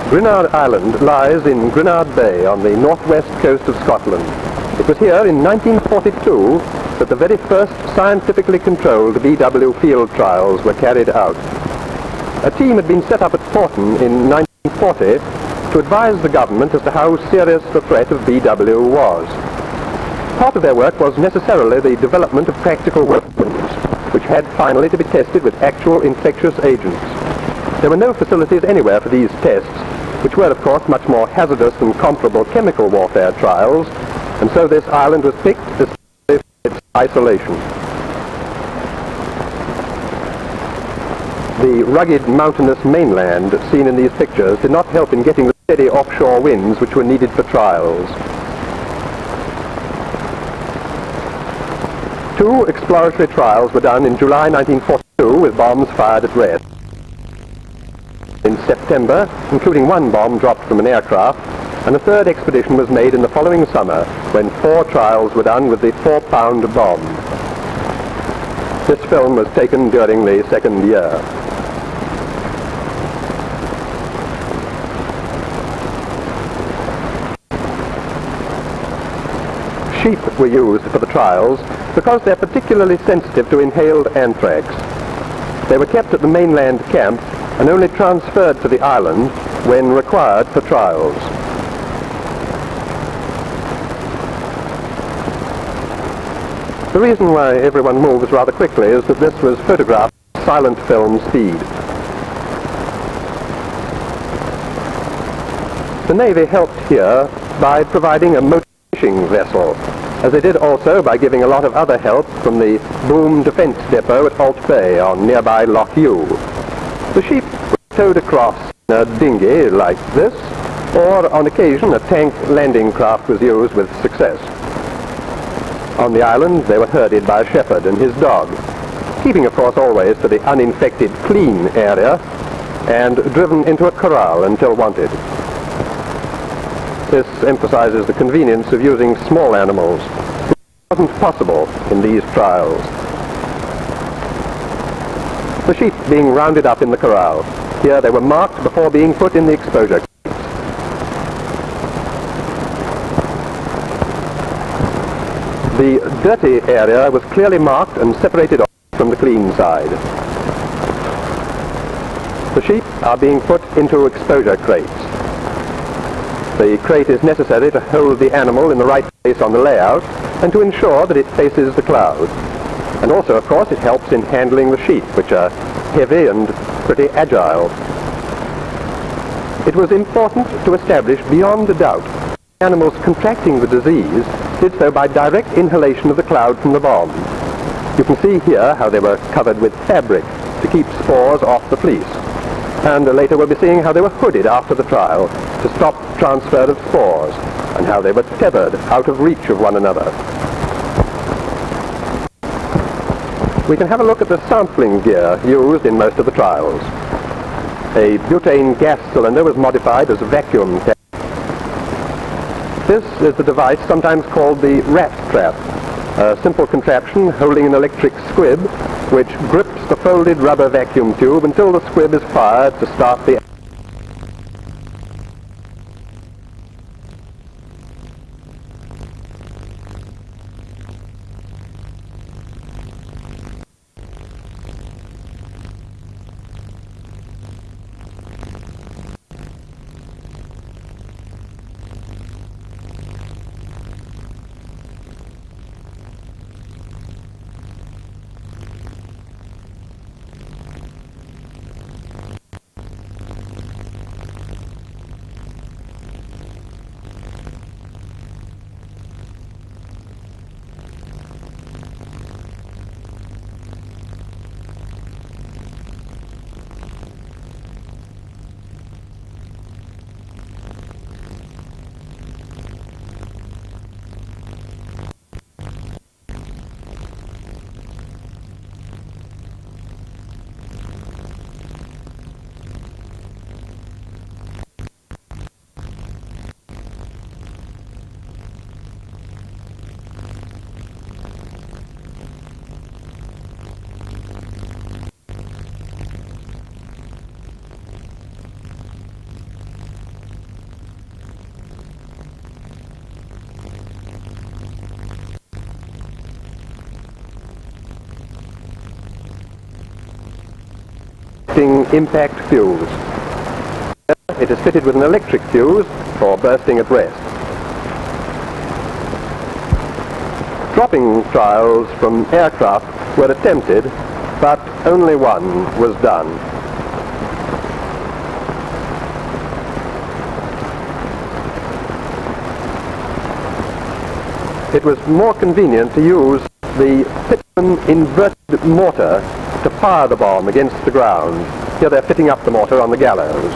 Gruinard Island lies in Gruinard Bay on the northwest coast of Scotland. It was here in 1942 that the very first scientifically controlled BW field trials were carried out. A team had been set up at Porton in 1940 to advise the government as to how serious the threat of BW was. Part of their work was necessarily the development of practical weapons, which had finally to be tested with actual infectious agents. There were no facilities anywhere for these tests, which were, of course, much more hazardous than comparable chemical warfare trials, and so this island was picked especially for its isolation. The rugged mountainous mainland seen in these pictures did not help in getting the steady offshore winds which were needed for trials. 2 exploratory trials were done in July 1942 with bombs fired at rest. In September, including 1 bomb dropped from an aircraft, and a 3rd expedition was made in the following summer when 4 trials were done with the 4-pound bomb. This film was taken during the 2nd year. Sheep were used for the trials because they're particularly sensitive to inhaled anthrax. They were kept at the mainland camp and only transferred to the island when required for trials. The reason why everyone moves rather quickly is that this was photographed at silent film speed. The Navy helped here by providing a motor fishing vessel, as they did also by giving a lot of other help from the Boom Defence Depot at Holt Bay on nearby Loch Ewe. The sheep were towed across in a dinghy like this, or on occasion a tank landing craft was used with success. On the island they were herded by a shepherd and his dog, keeping of course always to the uninfected clean area, and driven into a corral until wanted. This emphasizes the convenience of using small animals, which wasn't possible in these trials. The sheep being rounded up in the corral. Here they were marked before being put in the exposure crates. The dirty area was clearly marked and separated off from the clean side. The sheep are being put into exposure crates. The crate is necessary to hold the animal in the right place on the layout and to ensure that it faces the cloud. And also, of course, it helps in handling the sheep, which are heavy and pretty agile. It was important to establish beyond a doubt that animals contracting the disease did so by direct inhalation of the cloud from the bomb. You can see here how they were covered with fabric to keep spores off the fleece. And later we'll be seeing how they were hooded after the trial to stop transfer of spores, and how they were tethered out of reach of one another. We can have a look at the sampling gear used in most of the trials. A butane gas cylinder was modified as a vacuum tank. This is the device sometimes called the rat trap, a simple contraption holding an electric squib which grips the folded rubber vacuum tube until the squib is fired to start the impact fuse. It is fitted with an electric fuse for bursting at rest. Dropping trials from aircraft were attempted, but only one was done. It was more convenient to use the Pitman inverted mortar to fire the bomb against the ground. Here they're fitting up the mortar on the gallows.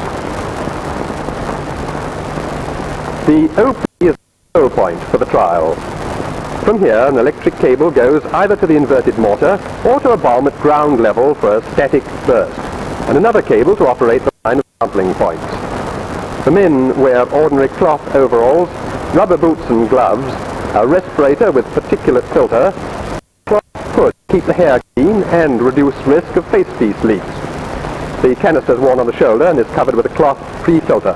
The OP is the control point for the trial. From here, an electric cable goes either to the inverted mortar or to a bomb at ground level for a static burst, and another cable to operate the line of sampling points. The men wear ordinary cloth overalls, rubber boots and gloves, a respirator with particulate filter, cloth hood to keep the hair clean and reduce risk of face piece leaks. The canister is worn on the shoulder and is covered with a cloth pre-filter.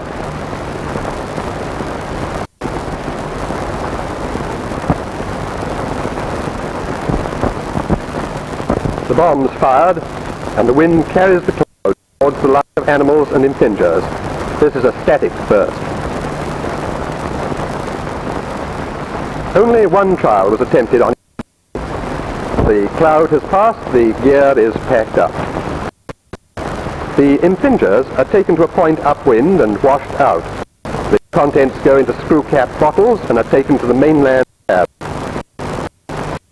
The bomb's fired, and the wind carries the cloud towards the line of animals and impingers. This is a static burst. Only one trial was attempted on. The cloud has passed, the gear is packed up. The impingers are taken to a point upwind and washed out. The contents go into screw cap bottles and are taken to the mainland lab.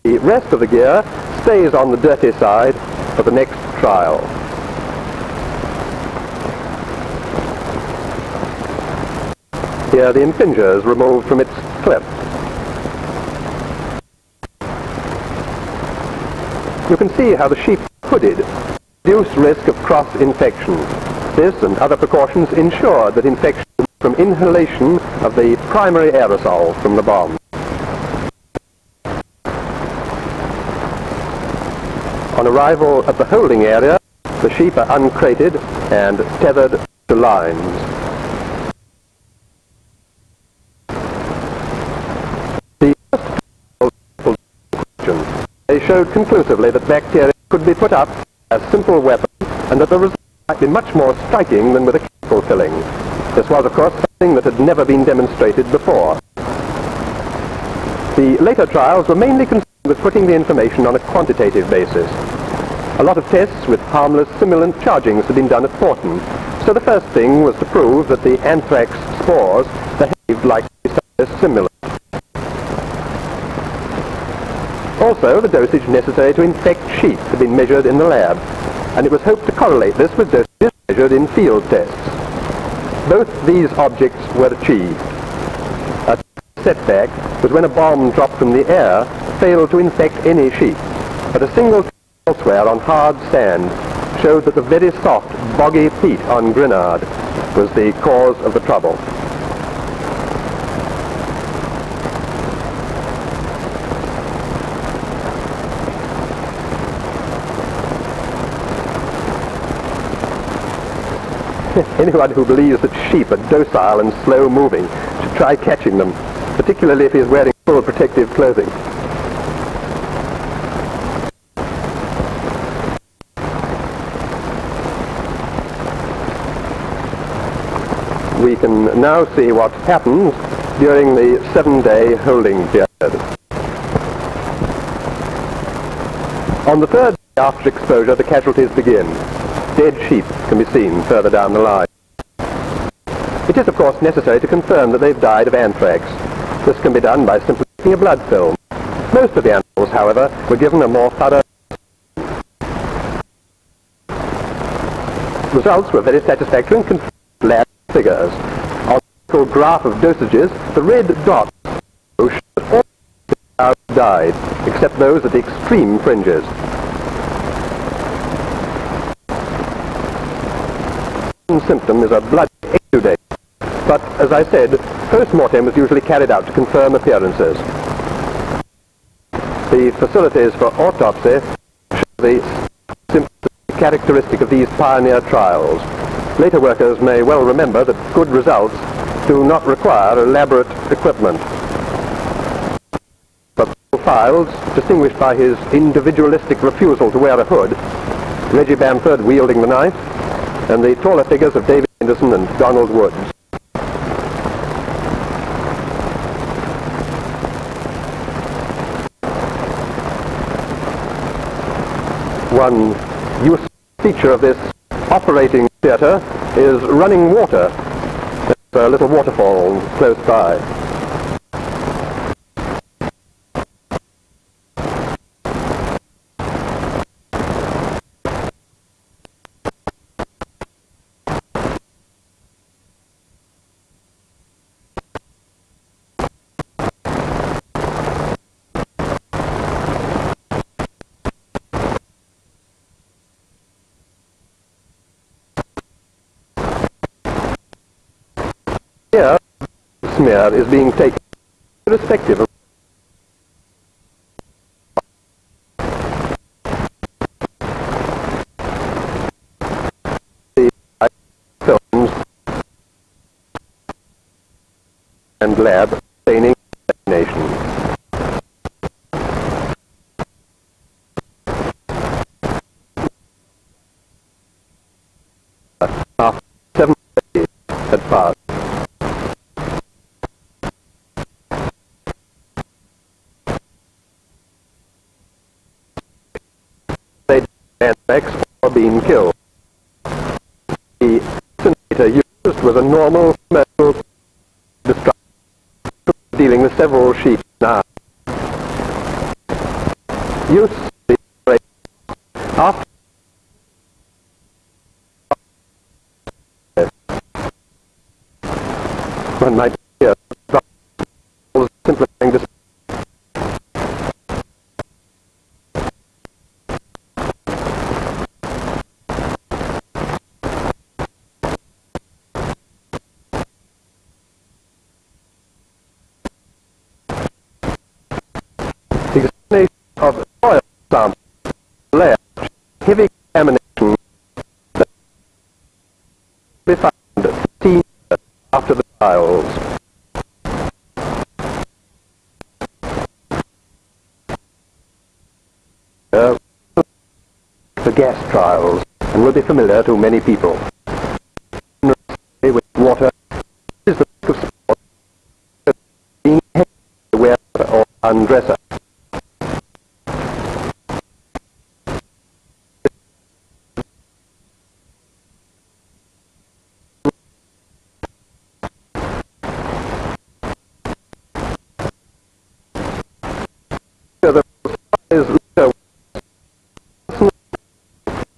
The rest of the gear stays on the dirty side for the next trial. Here the impinger is removed from its clip. You can see how the sheep are hooded to reduce risk of cross-infection. This and other precautions ensure that infection from inhalation of the primary aerosol from the bomb. On arrival at the holding area, the sheep are uncrated and tethered to lines. They showed conclusively that bacteria could be put up as simple weapons and that the result might be much more striking than with a chemical filling. This was, of course, something that had never been demonstrated before. The later trials were mainly concerned with putting the information on a quantitative basis. A lot of tests with harmless simulant chargings had been done at Porton, so the first thing was to prove that the anthrax spores behaved like the simulant. Also, the dosage necessary to infect sheep had been measured in the lab, and it was hoped to correlate this with dosages measured in field tests. Both these objects were achieved. A setback was when a bomb dropped from the air failed to infect any sheep, but a single test elsewhere on hard sand showed that the very soft, boggy peat on Gruinard was the cause of the trouble. Anyone who believes that sheep are docile and slow-moving should try catching them, particularly if he is wearing full protective clothing. We can now see what happens during the 7-day holding period. On the third day after exposure, the casualties begin. Dead sheep can be seen further down the line. It is, of course, necessary to confirm that they've died of anthrax. This can be done by simply taking a blood film. Most of the animals, however, were given a more thorough. Results were very satisfactory and confirmed lab figures. On the graph of dosages, the red dots show that all cows died, except those at the extreme fringes. Symptom is a blood exudate, but as I said, post-mortem was usually carried out to confirm appearances. The facilities for autopsy show the symptoms characteristic of these pioneer trials. Later workers may well remember that good results do not require elaborate equipment. But Files, distinguished by his individualistic refusal to wear a hood, Reggie Bamford wielding the knife, and the taller figures of David Anderson and Donald Woods. One useful feature of this operating theatre is running water. There's a little waterfall close by. Here, smear is being taken irrespective of the films and lab staining examination. After 7 days had passed, Anthrax or being killed. The incinerator used was a normal commercial destruction, dealing with several sheets now. Use the after one might hear simplifying this. Of soil samples, layer, heavy contamination that be found 15 years after the trials. The gas trials, and will be familiar to many people. With water is the lack of support being aware or undresser.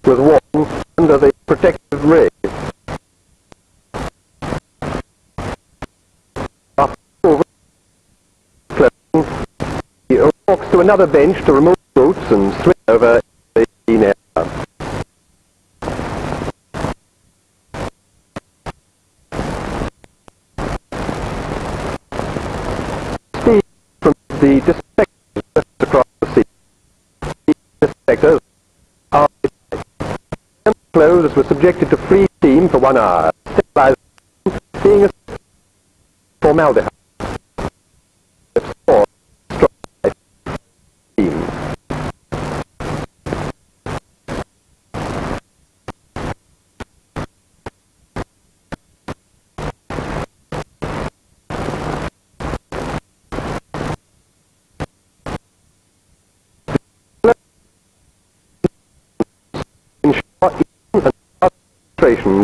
Was worn under the protective rig. After clothing, he walks to another bench to remove boots and swing over the clean air. Speed from the disinfectors across the sea. The disinfectors are clothes were subjected to free steam for 1 hour, sterilization being a formaldehyde.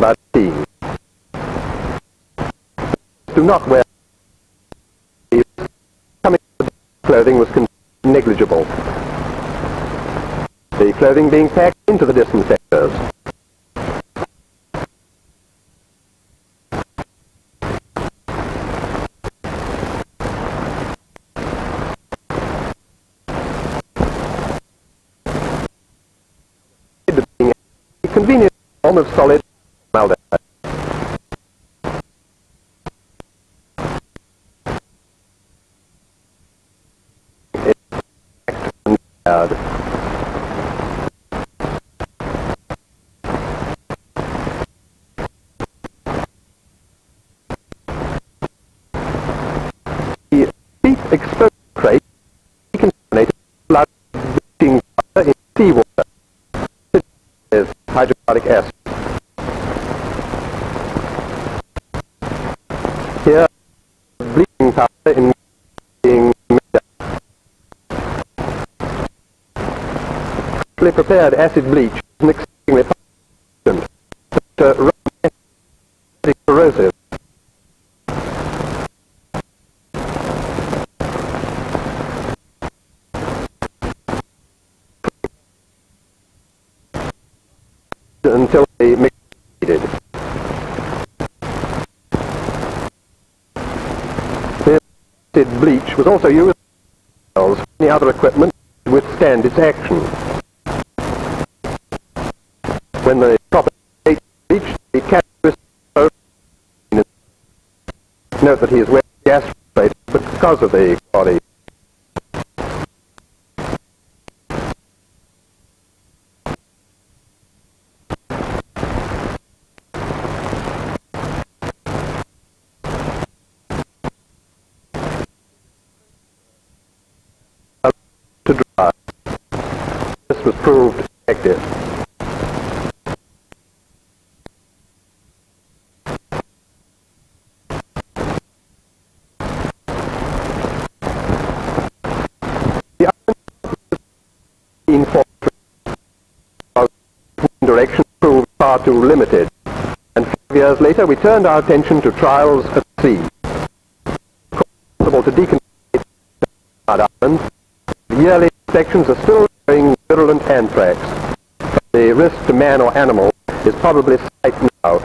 By steam. Do not wear coming to the clothing was negligible. The clothing being packed into the disinfectors. A convenient form of solid formaldehyde. The deep exposure crate decontaminated blood bleaching in seawater. It is hydrochloric acid. Here, bleaching powder in being made up. Freshly prepared acid bleach is an exceedingly potent, but very corrosive. Until the mix is heated. The acid bleach was also used as any other equipment to withstand its action. When the proper bleach, the catalyst. Note that he is wearing gas plate because of the body. To dry. This was proved effective. The direction proved far too limited, and 5 years later we turned our attention to trials at sea. Possible to decontaminate islands. The yearly inspections are still showing virulent anthrax. The risk to man or animal is probably slight now.